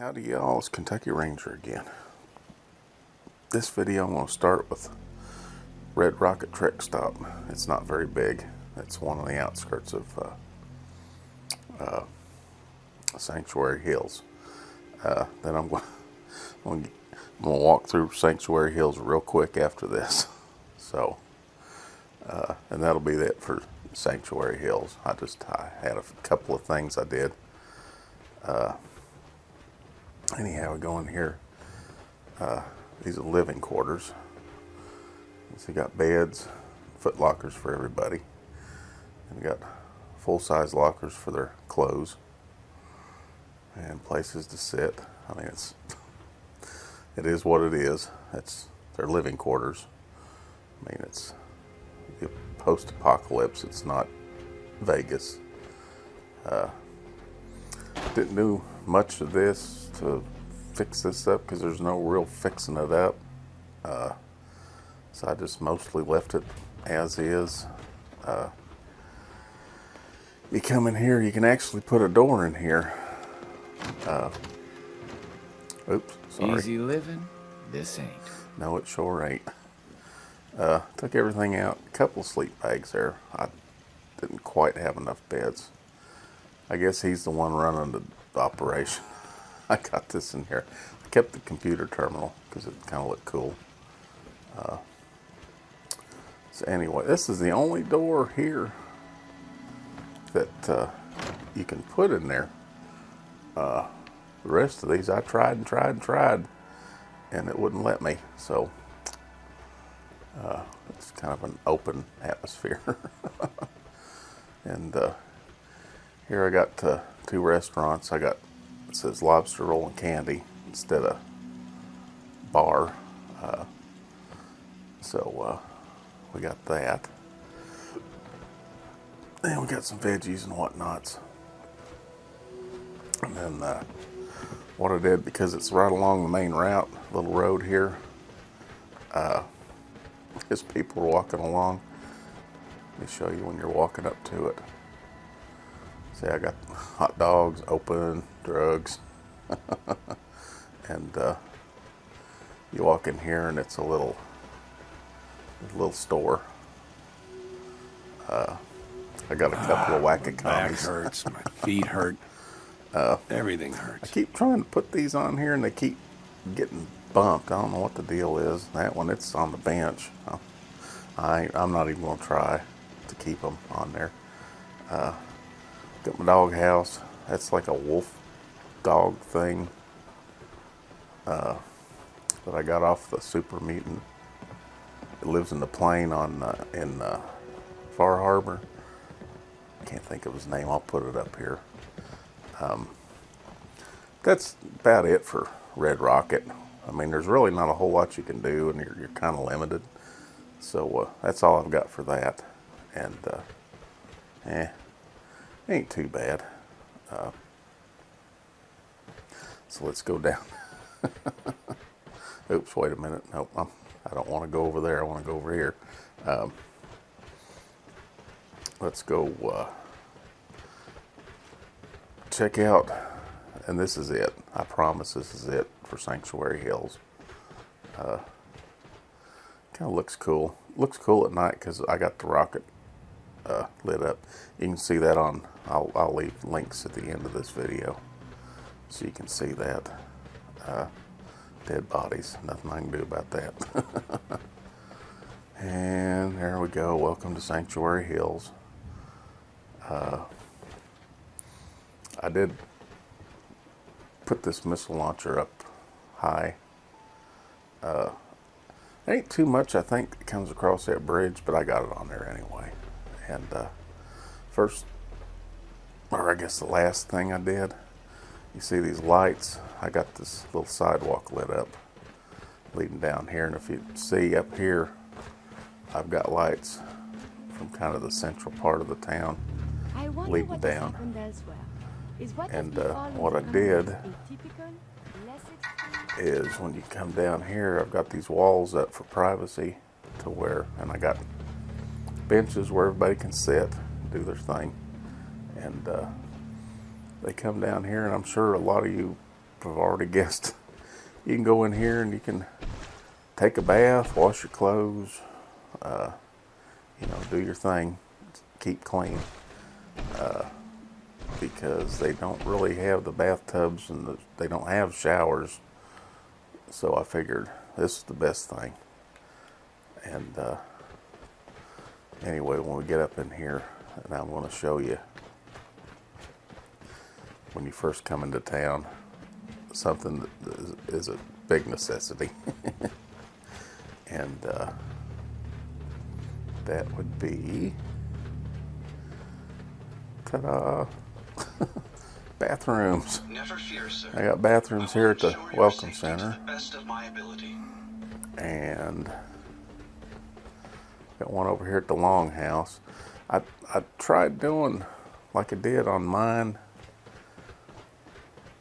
Howdy y'all, it's Kentucky Ranger again. This video I'm going to start with Red Rocket Trek Stop. It's not very big. It's one on the outskirts of Sanctuary Hills. Then I'm going to walk through Sanctuary Hills real quick after this. So, and that'll be it for Sanctuary Hills. I had a couple of things I did. Anyhow, we go in here. These are living quarters. So you got beds, foot lockers for everybody. And you got full-size lockers for their clothes. And places to sit. I mean, it is what it is. It's their living quarters. I mean, it's post-apocalypse. It's not Vegas. Didn't do much of this to fix this up because there's no real fixing it up. So I just mostly left it as is. You come in here, you can actually put a door in here. Oops, sorry. Easy living, this ain't. No, it sure ain't. Took everything out. A couple sleep bags there. I didn't quite have enough beds. I guess he's the one running the operation. I got this in here. I kept the computer terminal because it kind of looked cool. So anyway, this is the only door here that you can put in there. The rest of these I tried and tried and tried, and it wouldn't let me. So it's kind of an open atmosphere. And here I got two restaurants. I got, it says lobster roll and candy instead of bar. So we got that. And we got some veggies and whatnots. And then what I did, because it's right along the main route, little road here, as people are walking along, let me show you when you're walking up to it. See, I got hot dogs, open, drugs, and you walk in here and it's a little store. I got a couple of whack-a-commies. My back hurts, my feet hurt, everything I hurts. keep trying to put these on here and they keep getting bumped. I don't know what the deal is. That one, it's on the bench. I'm not even going to try to keep them on there. Got my dog house. That's like a wolf dog thing that I got off the super mutant. It lives in the plain in Far Harbor. I can't think of his name. I'll put it up here. That's about it for Red Rocket. I mean, there's really not a whole lot you can do, and you're kind of limited. So that's all I've got for that. And ain't too bad. So let's go down. Oops, wait a minute. Nope, I don't want to go over there. I want to go over here. Let's go check out, and this is it. I promise this is it for Sanctuary Hills. Kind of looks cool. Looks cool at night because I got the rocket lit up. You can see that on, I'll leave links at the end of this video so you can see that. Dead bodies, nothing I can do about that. And there we go. Welcome to Sanctuary Hills. I did put this missile launcher up high. Ain't too much, I think, that comes across that bridge, but I got it on there anyway. And first, or I guess the last thing I did, you see these lights? I got this little sidewalk lit up leading down here, and if you see up here, I've got lights from kind of the central part of the town leading down. And what I did is when you come down here, I've got these walls up for privacy to where, and I got benches where everybody can sit, do their thing. And they come down here, and I'm sure a lot of you I've already guessed. You can go in here and you can take a bath, wash your clothes, do your thing, keep clean. Because they don't really have the bathtubs and they don't have showers. So I figured this is the best thing. And anyway, when we get up in here, and I'm going to show you when you first come into town, something that is a big necessity. And that would be, ta-da, bathrooms. Never fear, sir. I got bathrooms here at the Welcome Center. To the best of my ability. And got one over here at the Longhouse. I tried doing like I did on mine,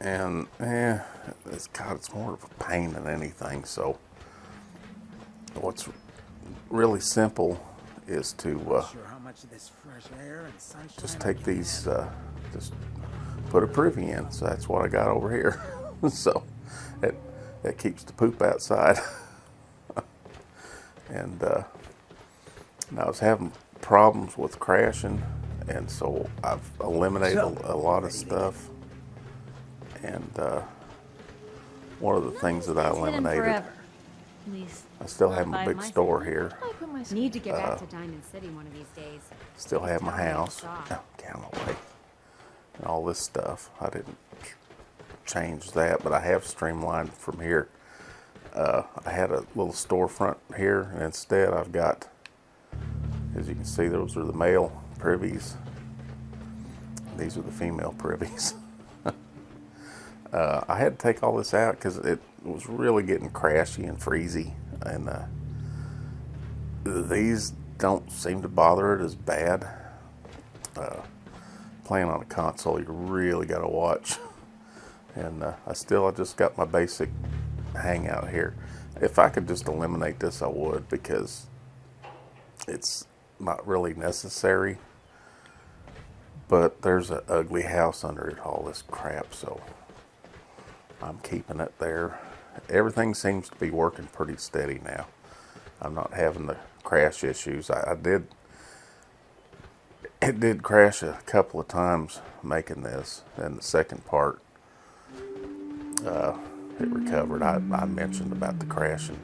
and it's more of a pain than anything. So what's really simple is to just take these, just put a privy in. So that's what I got over here. So that keeps the poop outside. And I was having problems with crashing, and so I've eliminated a lot of stuff. And one of the things that I eliminated, I still have my big store here. Need to get back to Diamond City one of these days. Still have my house. Oh, get away. And all this stuff. I didn't change that, but I have streamlined from here. I had a little storefront here, and instead I've got, as you can see, those are the male privies. These are the female privies. I had to take all this out because it was really getting crashy and freezy, and these don't seem to bother it as bad. Playing on a console, you really got to watch. And I just got my basic hangout here. If I could just eliminate this, I would, because it's not really necessary. But there's an ugly house under it, all this crap, so I'm keeping it there. Everything seems to be working pretty steady now. I'm not having the crash issues. It did crash a couple of times making this, and the second part, it recovered. I mentioned about the crashing.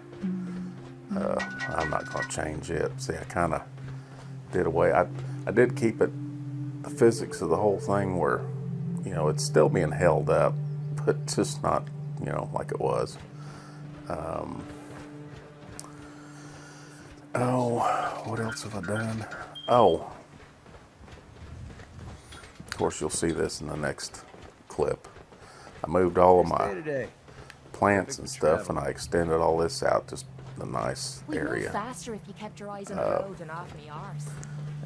I'm not going to change it. See, I kind of did away. I did keep it, the physics of the whole thing where, it's still being held up, but just not, like it was. What else have I done? Oh, of course you'll see this in the next clip. I moved all of my plants and stuff, and I extended all this out, just a nice area. We'd move faster if you kept your eyes on the road and off me arse.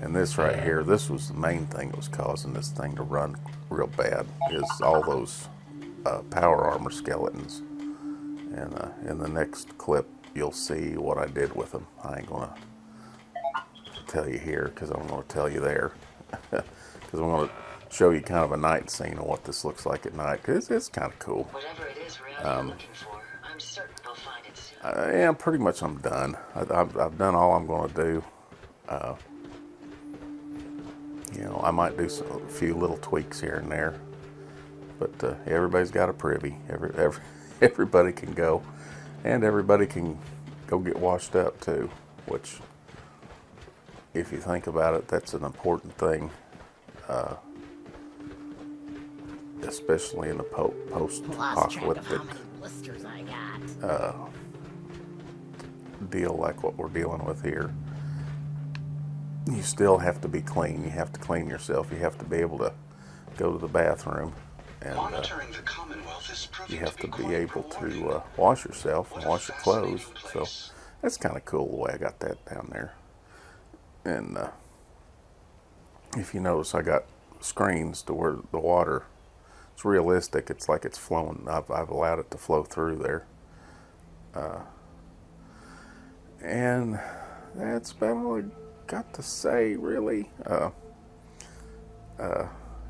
And this right here, this was the main thing that was causing this thing to run real bad, is all those power armor skeletons. And in the next clip, you'll see what I did with them. I ain't going to tell you here, because I'm going to tell you there. Because I'm going to show you kind of a night scene of what this looks like at night, because it's kind of cool. Whatever it is you're looking for, I'm certain I'll find it soon. Yeah, pretty much I'm done. I've done all I'm going to do. I might do a few little tweaks here and there, but everybody's got a privy. Everybody can go, and everybody can go get washed up too, which, if you think about it, that's an important thing, especially in a post-apocalyptic deal like what we're dealing with here. You still have to be clean. You have to clean yourself. You have to be able to go to the bathroom, and you have to be able to wash yourself and wash your clothes. So that's kind of cool the way I got that down there. And if you notice, I got screens to where the water, it's realistic. It's like it's flowing. I've allowed it to flow through there. And that's about all I got to say, really.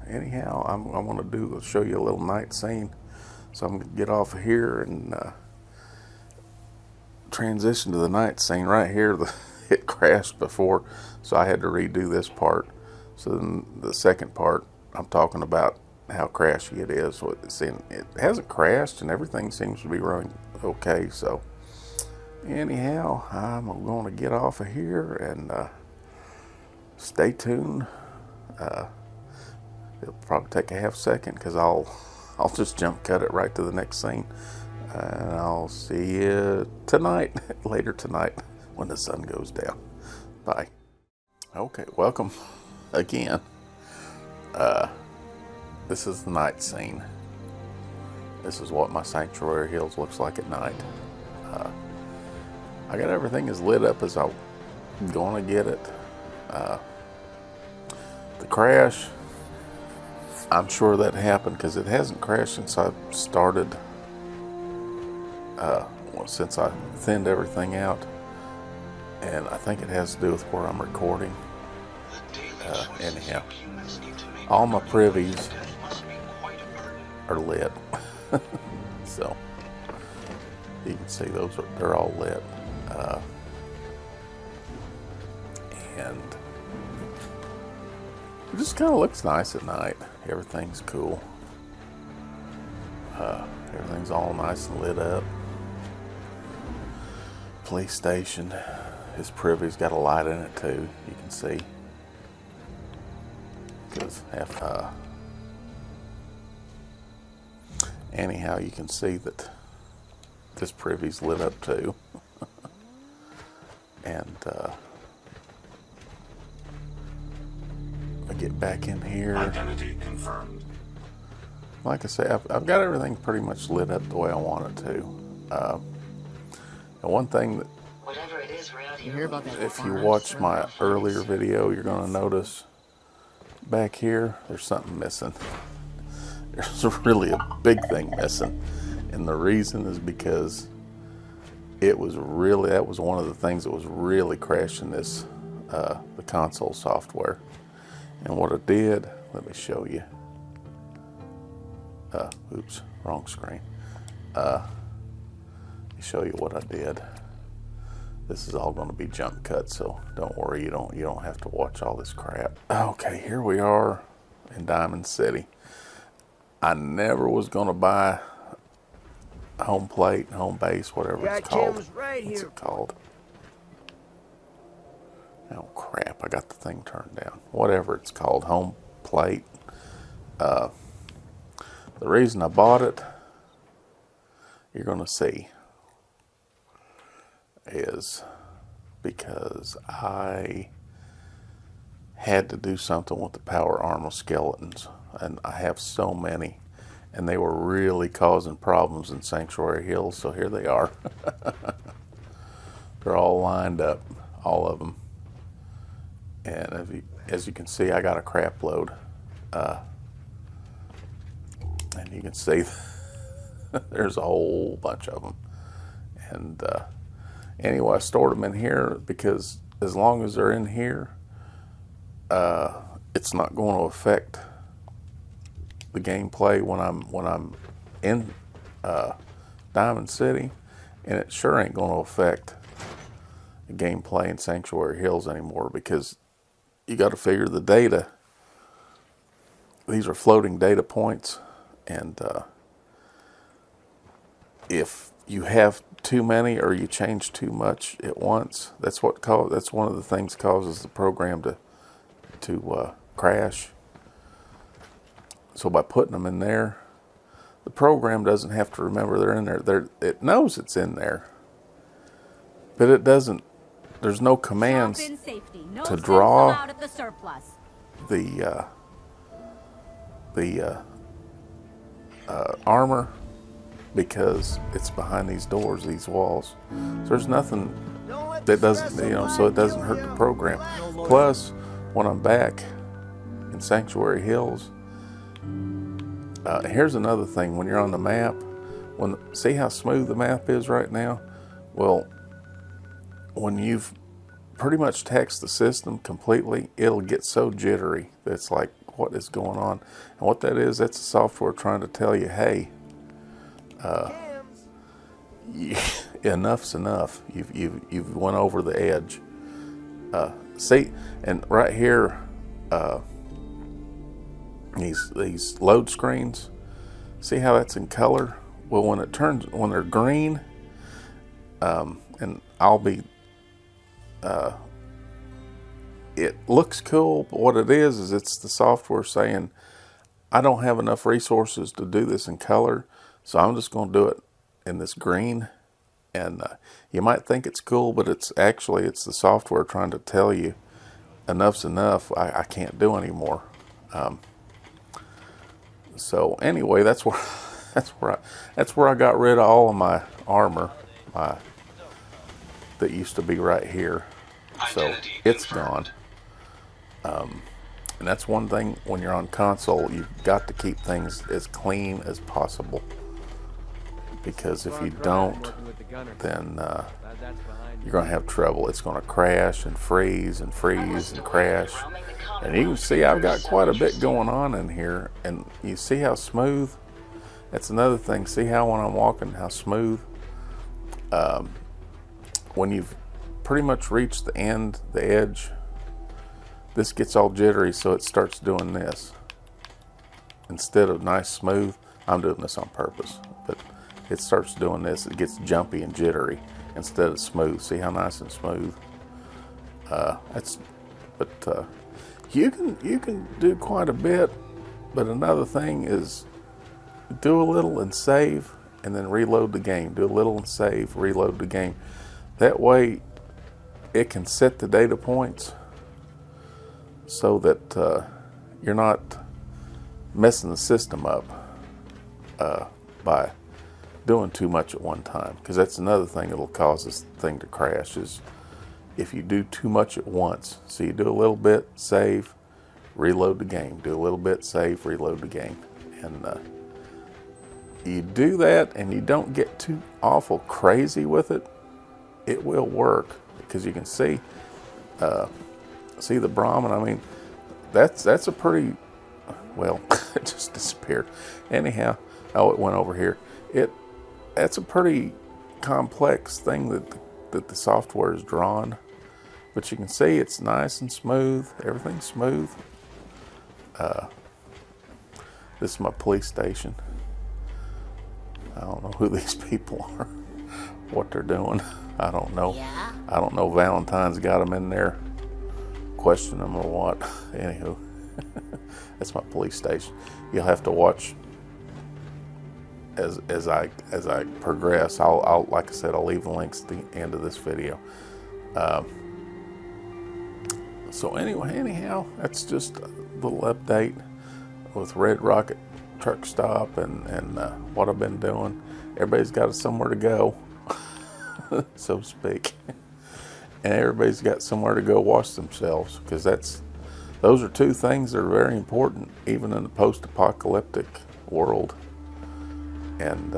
Anyhow, I want to show you a little night scene So I'm going to get off of here and transition to the night scene. Right here, it crashed before, so I had to redo this part. So then the second part, I'm talking about how crashy it is. So it hasn't crashed and everything seems to be running okay. So anyhow, I'm going to get off of here and stay tuned. It'll probably take a half second because I'll just jump cut it right to the next scene. And I'll see you tonight, later tonight, when the sun goes down. Bye. Okay, welcome again. This is the night scene. This is what my Sanctuary Hills looks like at night. I got everything as lit up as I'm gonna get it. The crash, I'm sure that happened because it hasn't crashed since I started, since I thinned everything out. And I think it has to do with where I'm recording. Anyhow, all my privies are lit. So you can see they're all lit. And it just kind of looks nice at night. Everything's cool. Everything's all nice and lit up. Police station. His privy's got a light in it too. You can see. Because anyhow, you can see that this privy's lit up too. And I get back in here. Identity confirmed. Like I say, I've got everything pretty much lit up the way I want it to. And one thing that, Whatever it is, we're out You here. hear about that? if you farm? watch my earlier video, you're going to notice back here, there's something missing. There's really a big thing missing. And the reason is because that was one of the things that was really crashing this, the console software. And what it did, let me show you. Oops, wrong screen. Let me show you what I did. This is all going to be jump cut, so don't worry, you don't have to watch all this crap. Okay, here we are in Diamond City. I never was going to buy home plate, home base, whatever it's called. What's it called? Oh crap, I got the thing turned down. Whatever it's called, home plate. The reason I bought it, you're going to see, is because I had to do something with the power armor skeletons, and I have so many, and they were really causing problems in Sanctuary Hills, so here they are. They're all lined up, all of them, and as you can see, I got a crap load, and you can see there's a whole bunch of them. And anyway, I stored them in here because as long as they're in here, it's not going to affect the gameplay when I'm in Diamond City, and it sure ain't going to affect the gameplay in Sanctuary Hills anymore, because you got to figure the data. These are floating data points, and if you have too many or you change too much at once, that's one of the things causes the program to crash. So by putting them in there, the program doesn't have to remember they're in there. It knows it's in there, but it doesn't. There's no commands Shop in safety. No to sense draw allowed at the surplus. the armor, because it's behind these doors, these walls. So there's nothing that doesn't, so it doesn't hurt the program. Plus, when I'm back in Sanctuary Hills, here's another thing. When you're on the map, see how smooth the map is right now? Well, when you've pretty much taxed the system completely, it'll get so jittery that it's like, what is going on? And what that is, that's the software trying to tell you, hey, enough's enough. You've went over the edge. See, and right here, these load screens. See how that's in color? Well, when they're green, and I'll be, it looks cool, but what it is it's the software saying, I don't have enough resources to do this in color, so I'm just going to do it in this green. And you might think it's cool, but it's the software trying to tell you enough's enough. I can't do anymore. So anyway, that's where I got rid of all of my armor, that used to be right here. So it's gone. And that's one thing when you're on console, you've got to keep things as clean as possible. Because if you don't, then you're going to have trouble. It's going to crash and freeze and freeze and crash. And you can see I've got quite a bit going on in here. And you see how smooth? That's another thing. See how when I'm walking, how smooth? When you've pretty much reached the end, the edge, this gets all jittery, so it starts doing this. Instead of nice smooth, I'm doing this on purpose, but it starts doing this. It gets jumpy and jittery instead of smooth. See how nice and smooth? You can do quite a bit, but another thing is do a little and save, and then reload the game. Do a little and save, reload the game. That way, it can set the data points so that you're not messing the system up by doing too much at one time. Because that's another thing that'll cause this thing to crash, is if you do too much at once. So you do a little bit, save, reload the game. Do a little bit, save, reload the game. And you do that and you don't get too awful crazy with it, it will work. Because you can see the Brahmin. I mean, that's a pretty, well, it just disappeared. Anyhow, oh, it went over here. That's a pretty complex thing that the software is drawn. But you can see it's nice and smooth. Everything's smooth. This is my police station. I don't know who these people are, what they're doing. I don't know. Yeah? I don't know. Valentine's got them in there, question them or what. Anywho, that's my police station. You'll have to watch as I progress. I'll like I said, I'll leave the links at the end of this video. So anyhow, that's just a little update with Red Rocket Truck Stop and what I've been doing. Everybody's got somewhere to go, so to speak, and everybody's got somewhere to go wash themselves, because those are two things that are very important, even in the post-apocalyptic world. And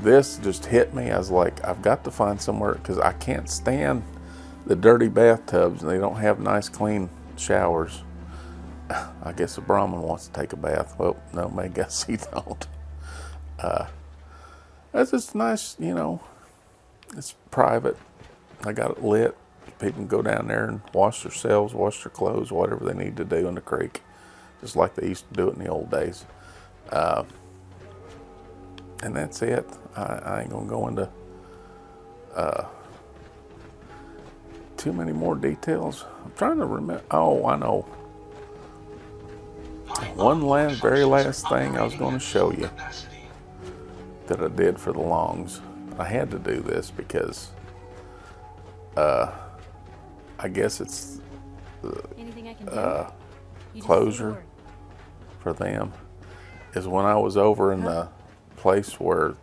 this just hit me. I was like, I've got to find somewhere, because I can't stand the dirty bathtubs, and they don't have nice, clean showers. I guess a Brahmin wants to take a bath. Well, no, I guess he don't. That's just nice, it's private. I got it lit. People can go down there and wash themselves, wash their clothes, whatever they need to do in the creek, just like they used to do it in the old days. And that's it. I ain't gonna go into too many more details. I'm trying to remember. Oh, I know. One very last thing I was going to show you that I did for the longs. I had to do this because I guess it's Anything I can do? You just say the closure word. for them. Is when I was over in the place where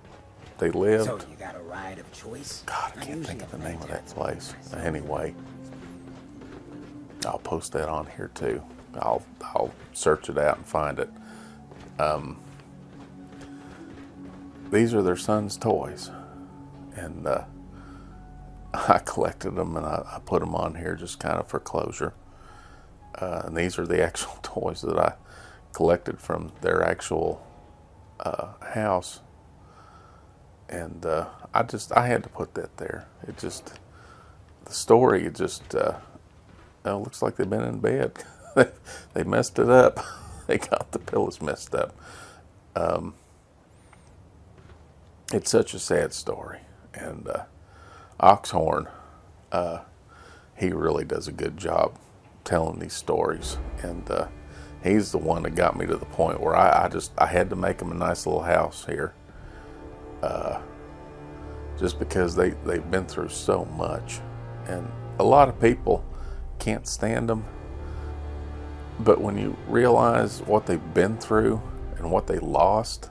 they lived. So you got a ride of choice? God, I can't think of the name of that place. Anyway, I'll post that on here too. I'll search it out and find it. These are their son's toys, and I collected them and I put them on here just kind of for closure. And these are the actual toys that I collected from their actual house, and I had to put that there. It just, the story, it just looks like they've been in bed. They messed it up. They got the pillows messed up. It's such a sad story, and Oxhorn, he really does a good job telling these stories, and he's the one that got me to the point where I had to make him a nice little house here, just because they've been through so much, and a lot of people can't stand them, but when you realize what they've been through and what they lost,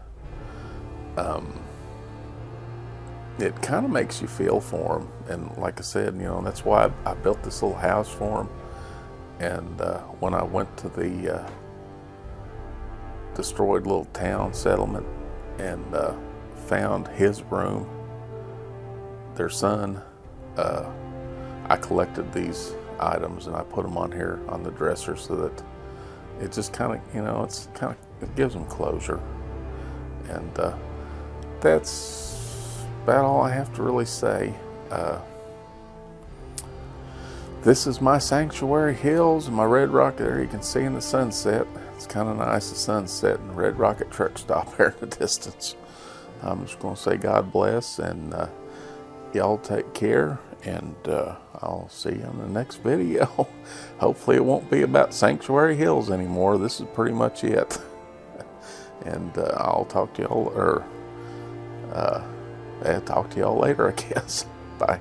it kind of makes you feel for them. And like I said, that's why I built this little house for them. And when I went to the destroyed little town settlement and found his room, their son, I collected these items and I put them on here on the dresser so that it just kind of, it gives them closure. And that's about all I have to really say. This is my Sanctuary Hills and my Red Rocket. There you can see in the sunset. It's kind of nice, the sunset and the Red Rocket truck stop there in the distance. I'm just going to say God bless, and y'all take care, and I'll see you in the next video. Hopefully it won't be about Sanctuary Hills anymore. This is pretty much it. And I'll talk to y'all, talk to y'all later, I guess. Bye.